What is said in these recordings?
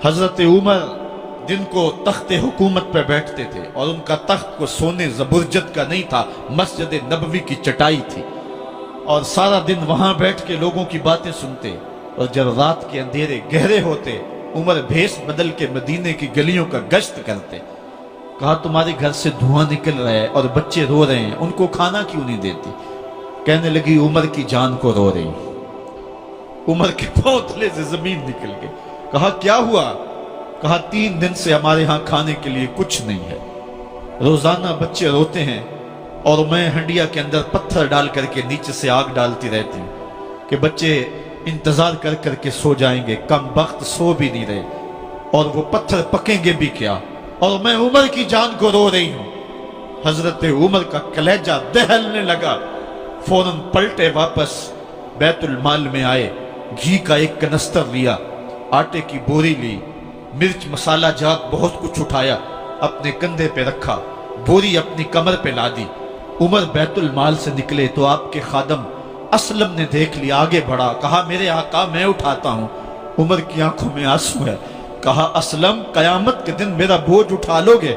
حضرت عمر جن کو تخت حکومت پہ بیٹھتے تھے اور ان کا تخت کو سونے زبرجد کا نہیں تھا، مسجد نبوی کی چٹائی تھی، اور سارا دن وہاں بیٹھ کے لوگوں کی باتیں سنتے، اور جب رات کے اندھیرے گہرے ہوتے عمر بھیس بدل کے مدینے کی گلیوں کا گشت کرتے۔ کہا تمہارے گھر سے دھواں نکل رہا ہے اور بچے رو رہے ہیں، ان کو کھانا کیوں نہیں دیتی؟ کہنے لگی عمر کی جان کو رو رہی۔ عمر کے پاؤں تلے سے زمین نکل گئی۔ کہا کیا ہوا؟ کہا 3 دن سے ہمارے ہاں کھانے کے لیے کچھ نہیں ہے، روزانہ بچے روتے ہیں اور میں ہنڈیا کے اندر پتھر ڈال کر کے نیچے سے آگ ڈالتی رہتی ہوں کہ بچے انتظار کر کر کے سو جائیں گے، کم بخت سو بھی نہیں رہے، اور وہ پتھر پکیں گے بھی کیا، اور میں عمر کی جان کو رو رہی ہوں۔ حضرت عمر کا کلیجہ دہلنے لگا، فوراً پلٹے، واپس بیت المال میں آئے، گھی کا ایک کنستر لیا، آٹے کی بوری لی، مرچ مسالہ جات بہت کچھ اٹھایا، اپنے کندھے پہ رکھا، بوری اپنی کمر پہ لا دی۔ عمر بیت المال سے نکلے تو آپ کے خادم اسلم نے دیکھ لیا، آگے بڑھا، کہا میرے آقا میں اٹھاتا ہوں۔ عمر کی آنکھوں میں آنسو ہے۔ کہا اسلم قیامت کے دن میرا بوجھ اٹھا لو گے؟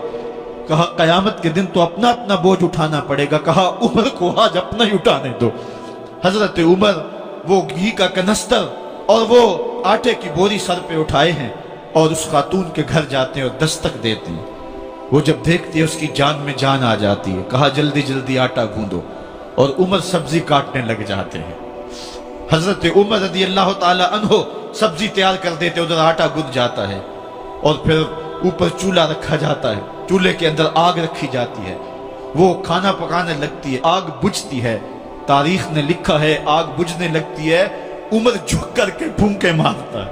کہا قیامت کے دن تو اپنا اپنا بوجھ اٹھانا پڑے گا۔ کہا عمر کو آج اپنا ہی اٹھانے دو۔ حضرت عمر وہ گھی کا کنستر اور وہ آٹے کی بوری سر پہ اٹھائے ہیں اور اس خاتون کے گھر جاتے ہیں اور دستک دیتے ہیں۔ وہ جب دیکھتی ہے اس کی جان میں جان آ جاتی ہے۔ کہا جلدی جلدی آٹا گوندو، اور عمر سبزی کاٹنے لگ جاتے ہیں۔ حضرت عمر رضی اللہ تعالی عنہ سبزی تیار کر دیتے، ادھر آٹا گند جاتا ہے، اور پھر اوپر چولہا رکھا جاتا ہے، چولہے کے اندر آگ رکھی جاتی ہے، وہ کھانا پکانے لگتی ہے، آگ بجھتی ہے۔ تاریخ نے لکھا ہے آگ بجھنے لگتی ہے، عمر جھک کر کے پھونکے مارتا ہے،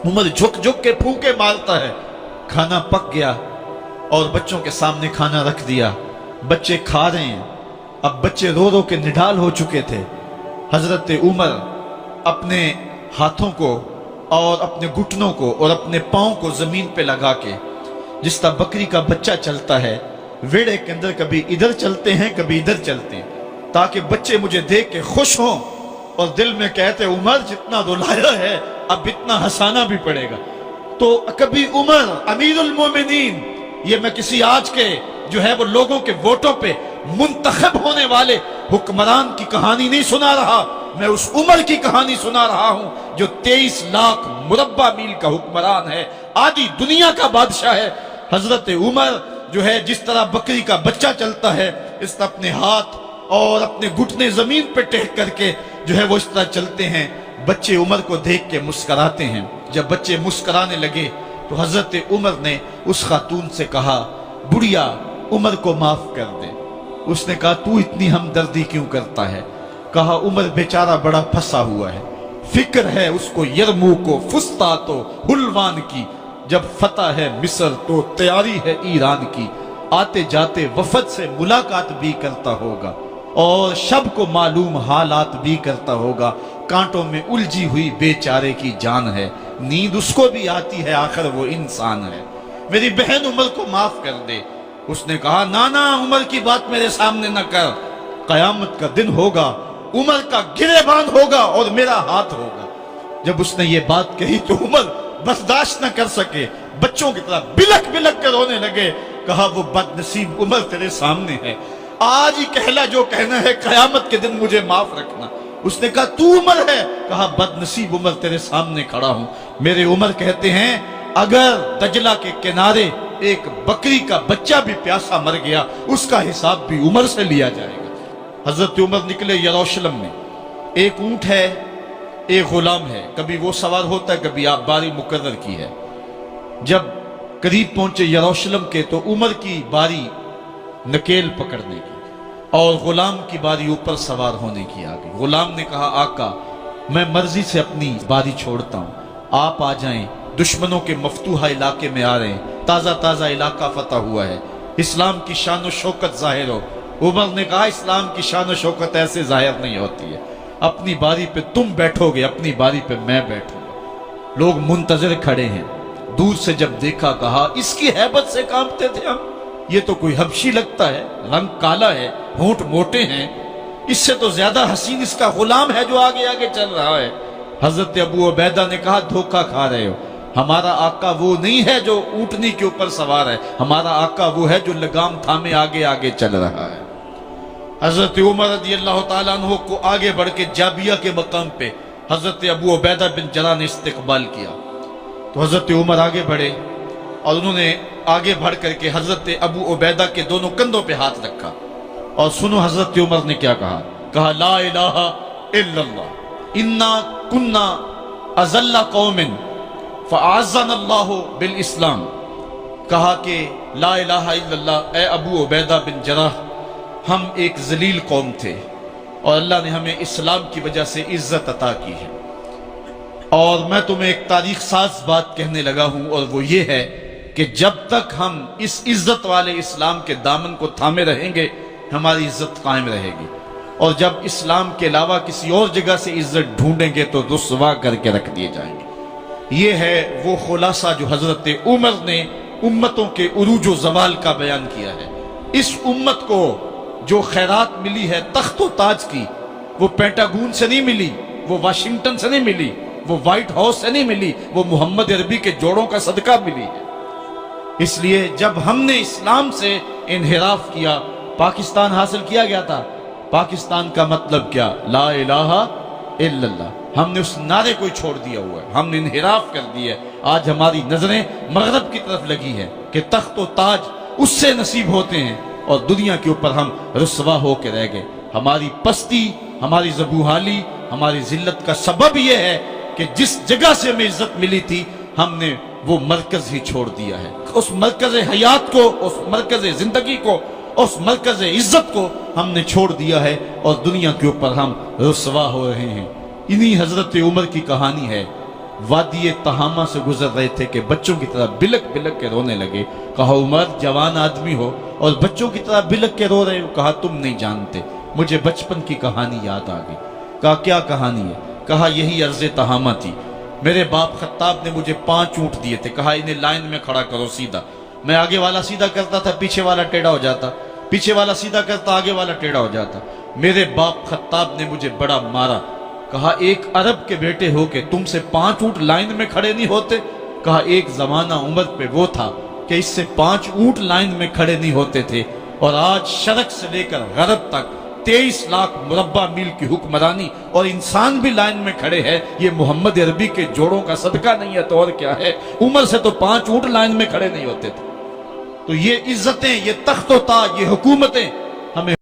عمر جھک جھک کے پھونکے مارتا ہے۔ کھانا پک گیا اور بچوں کے سامنے کھانا رکھ دیا، بچے کھا رہے ہیں۔ اب بچے رو رو کے نڈال ہو چکے تھے۔ حضرت عمر اپنے ہاتھوں کو اور اپنے گھٹنوں کو اور اپنے پاؤں کو زمین پہ لگا کے، جس طرح بکری کا بچہ چلتا ہے، ویڑے کے اندر کبھی ادھر چلتے ہیں کبھی ادھر چلتے ہیں، تاکہ بچے مجھے دیکھ کے خوش ہوں اور دل میں کہتے عمر جتنا رلایا ہے اب اتنا ہنسانا بھی پڑے گا۔ تو کبھی عمر امیر المومنین، یہ میں کسی آج کے جو ہے وہ لوگوں کے ووٹوں پہ منتخب ہونے والے حکمران کی کہانی نہیں سنا رہا، میں اس عمر کی کہانی سنا رہا ہوں جو 23 لاکھ مربع میل کا حکمران ہے، آدھی دنیا کا بادشاہ ہے۔ حضرت عمر جو ہے جس طرح بکری کا بچہ چلتا ہے، اس طرح اپنے ہاتھ اور اپنے گھٹنے زمین پہ ٹیک کر کے جو ہے وہ اس طرح چلتے ہیں۔ بچے عمر کو دیکھ کے مسکراتے ہیں۔ جب بچے مسکرانے لگے تو حضرت عمر نے اس خاتون سے کہا بڑھیا عمر کو معاف کر دے۔ اس نے کہا تو اتنی ہمدردی کیوں کرتا ہے؟ کہا عمر بیچارہ بڑا پھنسا ہوا ہے، فکر ہے اس کو یرموک و فسطاط و حلوان کی، جب فتح ہے مصر تو تیاری ہے ایران کی، آتے جاتے وفد سے ملاقات بھی کرتا ہوگا اور شب کو معلوم حالات بھی کرتا ہوگا، کانٹوں میں الجھی ہوئی بیچارے کی جان ہے، نیند اس کو بھی آتی ہے، آخر وہ انسان ہے، میری بہن عمر کو معاف کر دے۔ اس نے کہا نانا عمر کی بات میرے سامنے نہ کر، قیامت کا دن ہوگا، عمر کا گریبان ہوگا اور میرا ہاتھ ہوگا۔ جب اس نے یہ بات کہی تو عمر برداشت نہ کر سکے، بچوں کی طرح بلک بلک کر رونے لگے۔ کہا وہ بد نصیب عمر تیرے سامنے ہے، آج ہی کہلا جو کہنا ہے، قیامت کے دن مجھے معاف رکھنا۔ اس نے کہا تو عمر ہے؟ کہا بد نصیب عمر تیرے سامنے کھڑا ہوں۔ میرے عمر کہتے ہیں اگر دجلہ کے کنارے ایک بکری کا بچہ بھی پیاسا مر گیا، اس کا حساب بھی عمر سے لیا جائے گا۔ حضرت عمر نکلے یروشلم میں، ایک اونٹ ہے ایک غلام ہے، کبھی وہ سوار ہوتا ہے کبھی آپ باری مقرر کی ہے۔ جب قریب پہنچے یروشلم کے تو عمر کی باری نکیل پکڑنے کی اور غلام کی باری اوپر سوار ہونے کی آ گئی۔ غلام نے کہا آقا میں مرضی سے اپنی باری چھوڑتا ہوں، آپ آ جائیں، دشمنوں کے مفتوحہ علاقے میں آ رہے ہیں، تازہ تازہ علاقہ فتح ہوا ہے، اسلام کی شان و شوکت ظاہر ہو۔ عمر نے کہا اسلام کی شان و شوکت ایسے ظاہر نہیں ہوتی ہے، اپنی باری پہ تم بیٹھو گے، اپنی باری پہ میں بیٹھوں گا۔ لوگ منتظر کھڑے ہیں، دور سے جب دیکھا کہا اس کی ہیبت سے کانپتے تھے ہم، یہ تو کوئی حبشی لگتا ہے، رنگ کالا ہے، ہونٹ موٹے ہیں، اس سے تو زیادہ حسین اس کا غلام ہے جو آگے آگے چل رہا ہے۔ حضرت ابو عبیدہ نے کہا دھوکہ کھا رہے ہو، ہمارا آقا وہ نہیں ہے جو اونٹنی کے اوپر سوار ہے، ہمارا آقا وہ ہے جو لگام تھامے آگے آگے چل رہا ہے۔ حضرت عمر رضی اللہ تعالیٰ عنہ کو آگے بڑھ کے جابیہ کے مقام پہ حضرت ابو عبیدہ بن جراح نے استقبال کیا، تو حضرت عمر آگے بڑھے اور انہوں نے آگے بڑھ کر کے حضرت ابو عبیدہ کے دونوں کندھوں پہ ہاتھ رکھا، اور سنو حضرت عمر نے کیا کہا، کہا لا الہ الا اللہ انا کنا اذل قوم فاعزنا اللہ بالاسلام، کہا کہ لا الہ الا اللہ، اے ابو عبیدہ بن جراح، ہم ایک ذلیل قوم تھے اور اللہ نے ہمیں اسلام کی وجہ سے عزت عطا کی ہے، اور میں تمہیں ایک تاریخ ساز بات کہنے لگا ہوں، اور وہ یہ ہے کہ جب تک ہم اس عزت والے اسلام کے دامن کو تھامے رہیں گے ہماری عزت قائم رہے گی، اور جب اسلام کے علاوہ کسی اور جگہ سے عزت ڈھونڈیں گے تو رسوا کر کے رکھ دیے جائیں گے۔ یہ ہے وہ خلاصہ جو حضرت عمر نے امتوں کے عروج و زوال کا بیان کیا ہے۔ اس امت کو جو خیرات ملی ہے تخت و تاج کی، وہ پینٹاگون سے نہیں ملی، وہ واشنگٹن سے نہیں ملی، وہ وائٹ ہاؤس سے نہیں ملی، وہ محمد عربی کے جوڑوں کا صدقہ ملی ہے۔ اس لیے جب ہم نے اسلام سے انحراف کیا، پاکستان حاصل کیا گیا تھا، پاکستان کا مطلب کیا؟ لا الہ الا اللہ۔ ہم نے اس نعرے کو چھوڑ دیا ہوا ہے، ہم نے انحراف کر دیا ہے۔ آج ہماری نظریں مغرب کی طرف لگی ہیں کہ تخت و تاج اس سے نصیب ہوتے ہیں، اور دنیا کے اوپر ہم رسوا ہو کے رہ گئے۔ ہماری پستی، ہماری ذبوحالی، ہماری ذلت کا سبب یہ ہے کہ جس جگہ سے ہمیں عزت ملی تھی ہم نے وہ مرکز ہی چھوڑ دیا ہے۔ اس مرکز حیات کو، اس مرکز زندگی کو، اس مرکز عزت کو ہم نے چھوڑ دیا ہے، اور دنیا کے اوپر ہم رسوا ہو رہے ہیں۔ انہی حضرت عمر کی کہانی ہے۔ وادی تہامہ سے گزر رہے تھے کہ بچوں کی طرح بلک بلک کے رونے لگے۔ کہا عمر جوان آدمی ہو اور بچوں کی طرح بلک کے رو رہے ہو؟ کہا تم نہیں جانتے، مجھے بچپن کی کہانی یاد آ گئی۔ کہا کیا کہانی ہے؟ کہا یہی عرض تہامہ تھی، میرے باپ خطاب نے مجھے 5 اونٹ دیے تھے، کہا انہیں لائن میں کھڑا کرو سیدھا۔ میں آگے والا سیدھا کرتا تھا، پیچھے والا ٹیڑھا ہو جاتا، پیچھے والا سیدھا کرتا، آگے والا ٹیڑھا ہو جاتا۔ میرے باپ خطاب نے مجھے بڑا مارا۔ کہا ایک عرب کے بیٹے ہو کہ تم سے 5 اونٹ لائن میں کھڑے نہیں ہوتے؟ کہا ایک زمانہ عمر پہ وہ تھا کہ اس سے 5 اونٹ لائن میں کھڑے نہیں ہوتے تھے، اور آج شرق سے لے کر غرب تک 23 لاکھ مربع میل کی حکمرانی، اور انسان بھی لائن میں کھڑے ہیں۔ یہ محمد عربی کے جوڑوں کا صدقہ نہیں ہے تو اور کیا ہے؟ عمر سے تو 5 اونٹ لائن میں کھڑے نہیں ہوتے تھے۔ تو یہ عزتیں، یہ تخت و تاج، یہ حکومتیں ہمیں